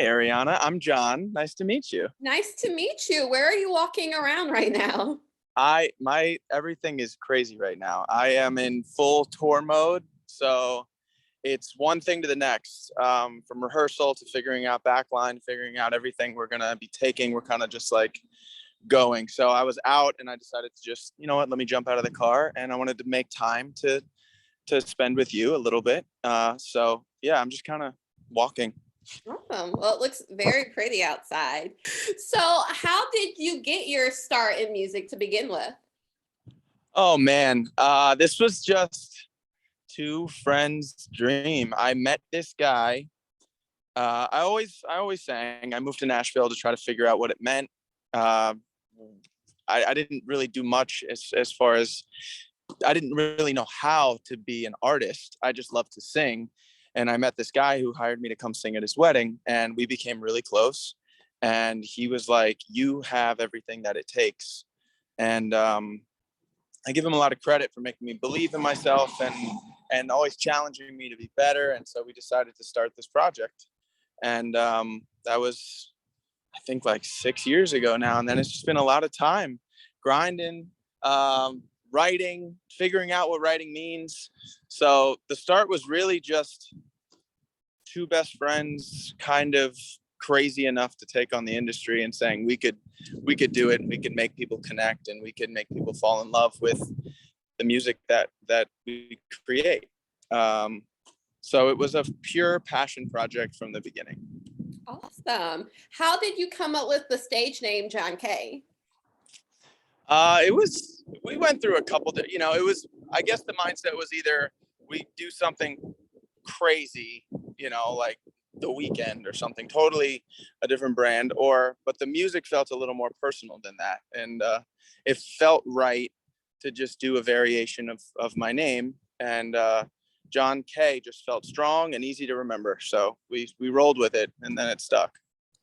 Hey, Ariana, I'm John. Nice to meet you. Nice to meet you. Where are you walking around right now? My everything is crazy right now. I am in full tour mode, so it's one thing to the next. From rehearsal to figuring out backline, figuring out everything we're gonna be taking. We're kind of just like going. So I was out, and I decided to just, you know what, let me jump out of the car, and I wanted to make time to spend with you a little bit. So yeah, I'm just kind of walking. Awesome. Well, it looks very pretty outside. So, how did you get your start in music to begin with? Oh man, this was just two friends' dream. I met this guy. I always sang. I moved to Nashville to try to figure out what it meant. Uh, I didn't really do much as far as I didn't really know how to be an artist. I just loved to sing. And I met this guy who hired me to come sing at his wedding, and we became really close. And he was like, "You have everything that it takes." And I give him a lot of credit for making me believe in myself and always challenging me to be better. And so we decided to start this project. And that was, I think, like 6 years ago now. And then it's just been a lot of time grinding, writing, figuring out what writing means. So the start was really just two best friends kind of crazy enough to take on the industry and saying we could do it, and we could make people connect, and we could make people fall in love with the music that we create. So it was a pure passion project from the beginning. Awesome. How did you come up with the stage name John K? We went through a couple, it was, I guess the mindset was either we do something crazy, like The Weekend or something totally a different brand, but the music felt a little more personal than that. And it felt right to just do a variation of my name. And John K just felt strong and easy to remember. So we rolled with it, and then it stuck.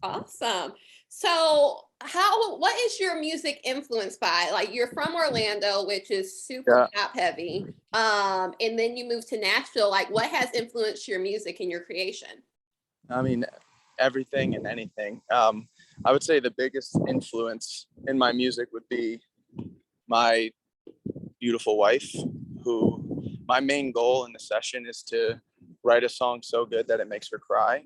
Awesome. So, what is your music influenced by? Like, you're from Orlando, which is super Yeah. pop heavy. And then you moved to Nashville. Like, what has influenced your music and your creation? I mean, everything and anything. I would say the biggest influence in my music would be my beautiful wife, who my main goal in the session is to write a song so good that it makes her cry.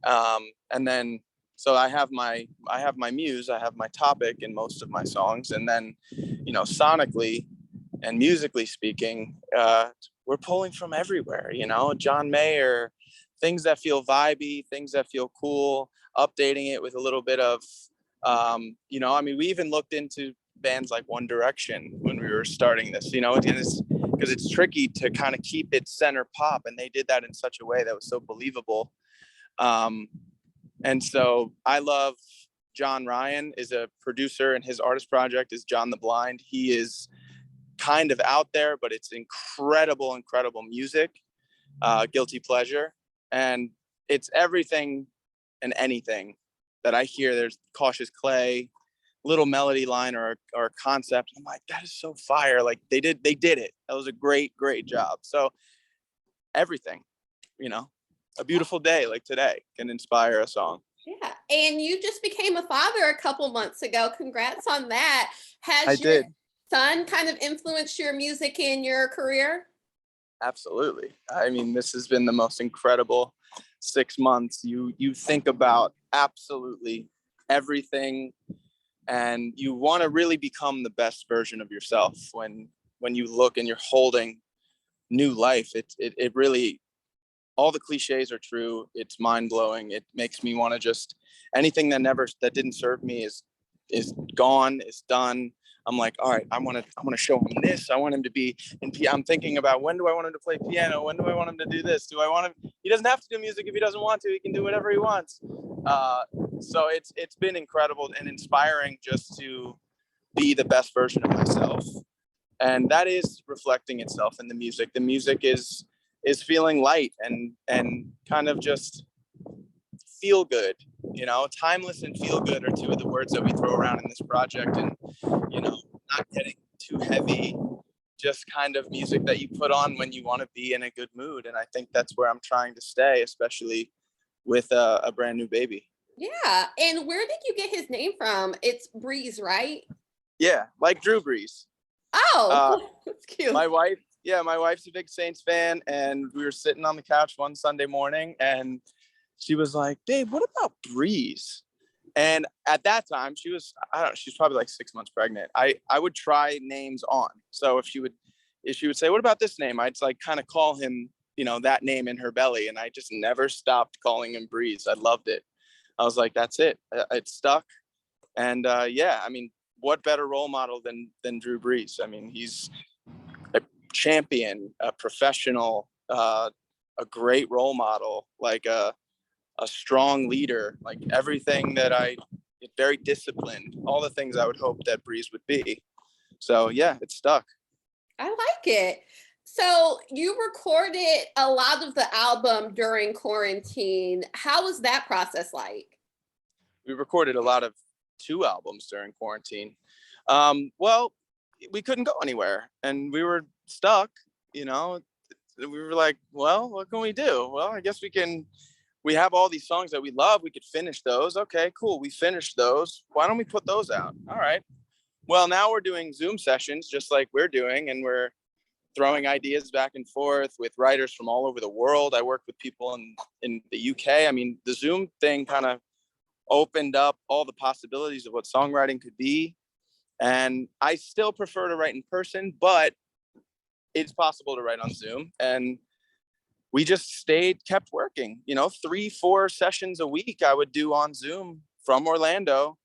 And then, so I have my muse, I have my topic in most of my songs. And then, sonically and musically speaking, we're pulling from everywhere, John Mayer, things that feel vibey, things that feel cool, updating it with a little bit of, we even looked into bands like One Direction when we were starting this, because it's tricky to kind of keep it center pop. And they did that in such a way that was so believable. And so I love John Ryan is a producer, and his artist project is John the Blind. He is kind of out there, but it's incredible, incredible music, guilty pleasure. And it's everything and anything that I hear. There's Cautious Clay, little melody line or concept. I'm like, that is so fire. Like they did it. That was a great, great job. So everything, a beautiful day like today can inspire a song. Yeah. And you just became a father a couple months ago. Congrats on that. I Has your did. son kind of influenced your music and your career? Absolutely. I mean, this has been the most incredible 6 months. You think about absolutely everything, and you want to really become the best version of yourself when you look and you're holding new life. It really, all the cliches are true. It's mind blowing. It makes me want to just, anything that didn't serve me is gone, is done. I'm like, all right, I want to show him this. I want him to be I'm thinking about, when do I want him to play piano? When do I want him to do this? Do I want him? He doesn't have to do music if he doesn't want to. He can do whatever he wants. So it's been incredible and inspiring just to be the best version of myself, and that is reflecting itself in the music. The music is feeling light and kind of just feel good. Timeless and feel good are two of the words that we throw around in this project. And not getting too heavy, just kind of music that you put on when you want to be in a good mood. And I think that's where I'm trying to stay, especially with a brand new baby. Yeah. And where did you get his name from? It's Brees, right? Yeah, like Drew Bress. Oh, that's cute. My wife's a big Saints fan, and we were sitting on the couch one Sunday morning, and she was like, "Dave, what about Brees?" And at that time, she's probably like 6 months pregnant. I would try names on. So if she would say, "What about this name?" I'd like kind of call him, that name in her belly, and I just never stopped calling him Brees. I loved it. I was like, "That's it. It stuck." And yeah, I mean, what better role model than Drew Bress? I mean, he's a champion, a professional, a great role model, like a strong leader, like everything very disciplined, all the things I would hope that Brees would be. So yeah, it stuck. I like it. So you recorded a lot of the album during quarantine. How was that process like? We recorded a lot of 2 albums during quarantine. Well, we couldn't go anywhere and we were stuck, we were like, well, what can we do? Well, I guess we have all these songs that we love. We could finish those. Okay, cool. We finished those. Why don't we put those out? All right. Well, now we're doing Zoom sessions just like we're doing, and we're throwing ideas back and forth with writers from all over the world. I work with people in the UK. I mean, the Zoom thing kind of opened up all the possibilities of what songwriting could be. And I still prefer to write in person, but it's possible to write on Zoom. And we just kept working, 3-4 sessions a week I would do on Zoom from Orlando.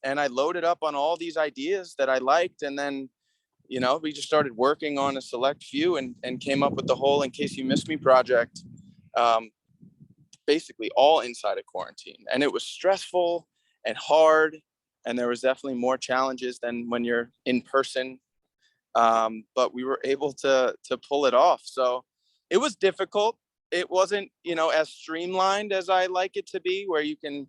And I loaded up on all these ideas that I liked. And then, we just started working on a select few and came up with the whole In Case You Missed Me project, basically all inside of quarantine. And it was stressful and hard. And there was definitely more challenges than when you're in person. But we were able to pull it off. So it was difficult. It wasn't, as streamlined as I like it to be, where you can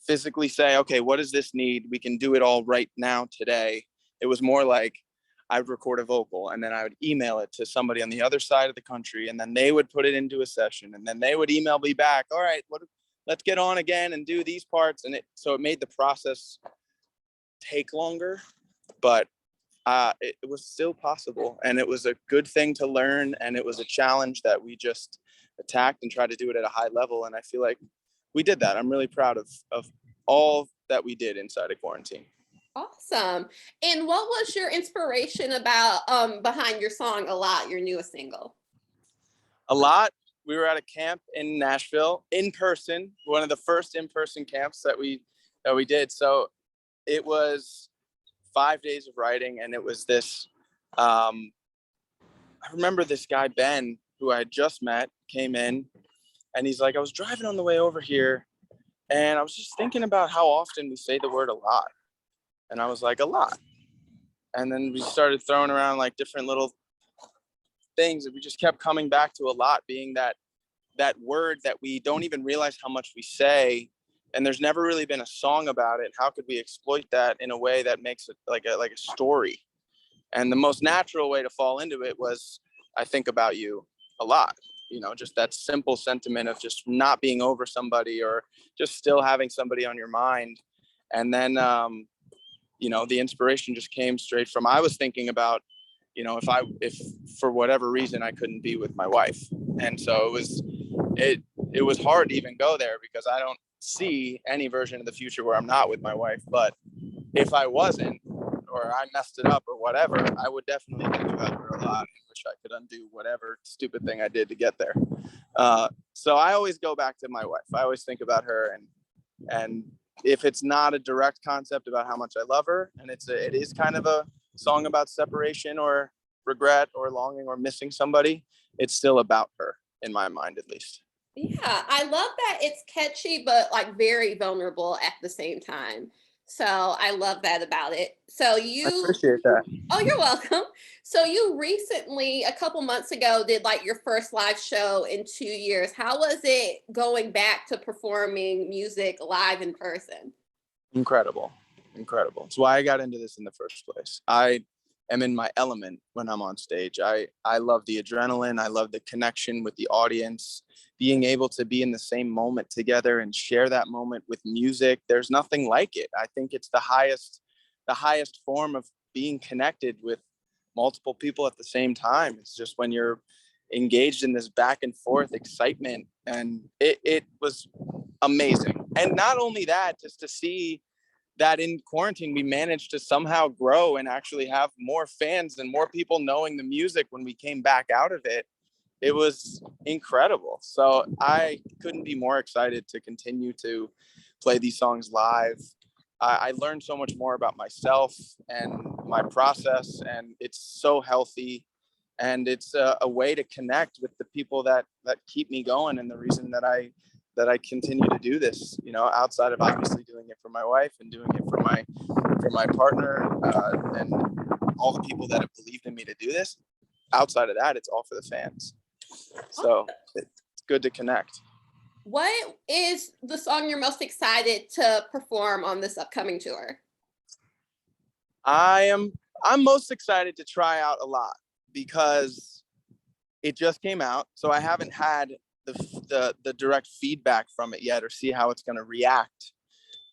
physically say, okay, what does this need? We can do it all right now today. It was more like I would record a vocal and then I would email it to somebody on the other side of the country, and then they would put it into a session, and then they would email me back. All right, let's get on again and do these parts. And so it made the process take longer, but it was still possible, and it was a good thing to learn, and it was a challenge that we just attacked and tried to do it at a high level. And I feel like we did that. I'm really proud of all that we did inside of quarantine. Awesome. And what was your inspiration about behind your song A Lot, your newest single? A Lot, we were at a camp in Nashville in person, one of the first in-person camps that we did. So it was 5 days of writing, and it was this I remember this guy Ben, who I had just met, came in, and he's like, I was driving on the way over here and I was just thinking about how often we say the word a lot. And I was like, a lot. And then we started throwing around like different little things that we just kept coming back to, a lot being that word that we don't even realize how much we say. And there's never really been a song about it. How could we exploit that in a way that makes it like a story? And the most natural way to fall into it was, I think about you a lot, just that simple sentiment of just not being over somebody or just still having somebody on your mind. And then, the inspiration just came straight from, I was thinking about, if for whatever reason I couldn't be with my wife. And so it was hard to even go there, because I don't see any version of the future where I'm not with my wife. But if I wasn't, or I messed it up or whatever, I would definitely think about her a lot and wish I could undo whatever stupid thing I did to get there. So I always go back to my wife. I always think about her, and if it's not a direct concept about how much I love her, and it is kind of a song about separation or regret or longing or missing somebody, it's still about her in my mind, at least. Yeah, I love that it's catchy, but like very vulnerable at the same time. So I love that about it. So I appreciate that. oh, you're welcome. So you recently, a couple months ago, did like your first live show in 2 years. How was it going back to performing music live in person? Incredible. It's why I got into this in the first place. I am in my element when I'm on stage. I love the adrenaline. I love the connection with the audience, being able to be in the same moment together and share that moment with music. There's nothing like it. I think it's the highest form of being connected with multiple people at the same time. It's just when you're engaged in this back and forth excitement, and it was amazing. And not only that, just to see that in quarantine we managed to somehow grow and actually have more fans and more people knowing the music when we came back out of it. It was incredible. So I couldn't be more excited to continue to play these songs live. I learned so much more about myself and my process, and it's so healthy. And it's a way to connect with the people that keep me going, and the reason that I continue to do this, you know, outside of obviously doing it for my wife and doing it for my partner, and all the people that have believed in me to do this. Outside of that, it's all for the fans. So it's good to connect. What is the song you're most excited to perform on this upcoming tour? I'm most excited to try out a lot because it just came out, so I haven't had the direct feedback from it yet or see how it's going to react.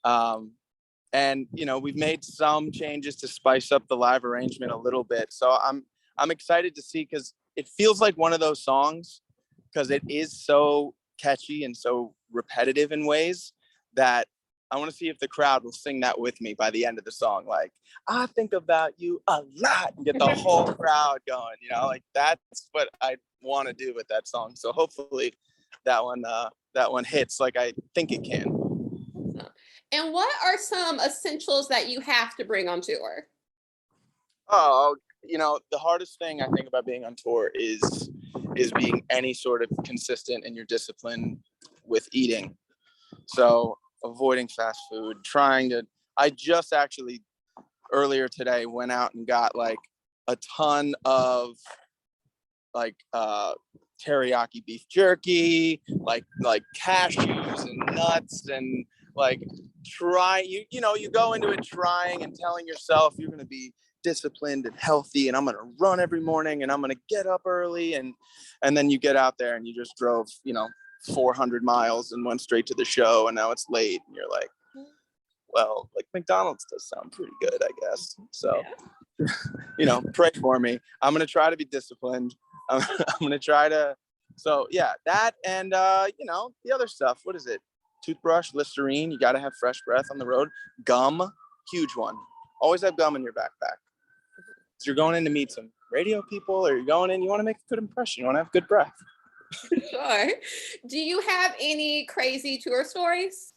And you know, we've made some changes to spice up the live arrangement a little bit, so I'm excited to see, because it feels like one of those songs, because it is so catchy and so repetitive in ways, that I want to see if the crowd will sing that with me by the end of the song. Like, I think about you a lot, and get the whole crowd going, you know, like that's what I want to do with that song. So hopefully that one hits like I think it can. And what are some essentials that you have to bring on tour? Oh, you know, the hardest thing I think about being on tour is being any sort of consistent in your discipline with eating. So avoiding fast food, I just actually earlier today went out and got like a ton of like teriyaki beef jerky, like cashews and nuts, and like you go into it trying and telling yourself you're going to be disciplined and healthy, and I'm going to run every morning, and I'm going to get up early, and then you get out there and you just drove 400 miles and went straight to the show, and now it's late, and you're like, well, like McDonald's does sound pretty good, I guess. So pray for me. I'm going to try to be disciplined. I'm going to try to, so yeah, that, and the other stuff. What is it? Toothbrush, Listerine. You got to have fresh breath on the road. Gum, huge one. Always have gum in your backpack. So you're going in to meet some radio people, or you're going in, you want to make a good impression. You want to have good breath. Sure. Do you have any crazy tour stories?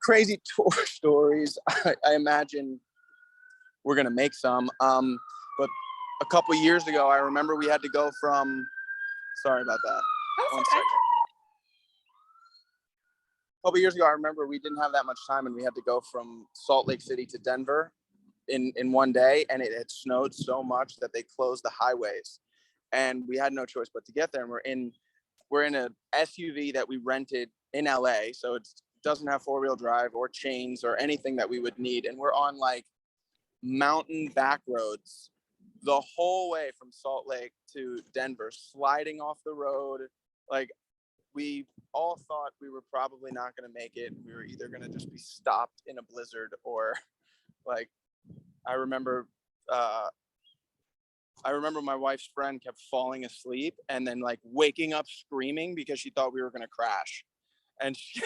Crazy tour stories. I imagine we're going to make some. But a couple years ago, I remember we had to go from, sorry about that. One second. A couple years ago, I remember we didn't have that much time, and we had to go from Salt Lake City to Denver in one day, and it had snowed so much that they closed the highways, and we had no choice but to get there. And we're in a SUV that we rented in LA, so it doesn't have 4-wheel drive or chains or anything that we would need, and we're on like mountain back roads the whole way from Salt Lake to Denver, sliding off the road. Like, we all thought we were probably not going to make it. We were either going to just be stopped in a blizzard, or like, I remember my wife's friend kept falling asleep and then like waking up screaming because she thought we were going to crash, and she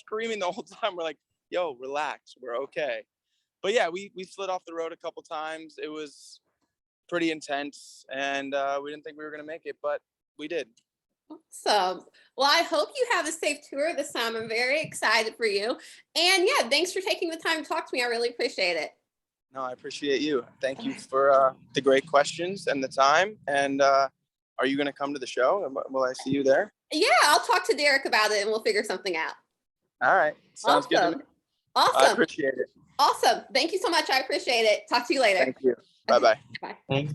screaming the whole time. We're like, yo, relax, we're okay. But yeah, we slid off the road a couple times. It was pretty intense, and we didn't think we were going to make it, but we did. Awesome. Well, I hope you have a safe tour this time. I'm very excited for you. And yeah, thanks for taking the time to talk to me. I really appreciate it. No, I appreciate you. Thank you for the great questions and the time. And are you going to come to the show? Will I see you there? Yeah, I'll talk to Derek about it and we'll figure something out. All right. Sounds good to me. Awesome. I appreciate it. Awesome. Thank you so much. I appreciate it. Talk to you later. Thank you. Bye-bye. Bye.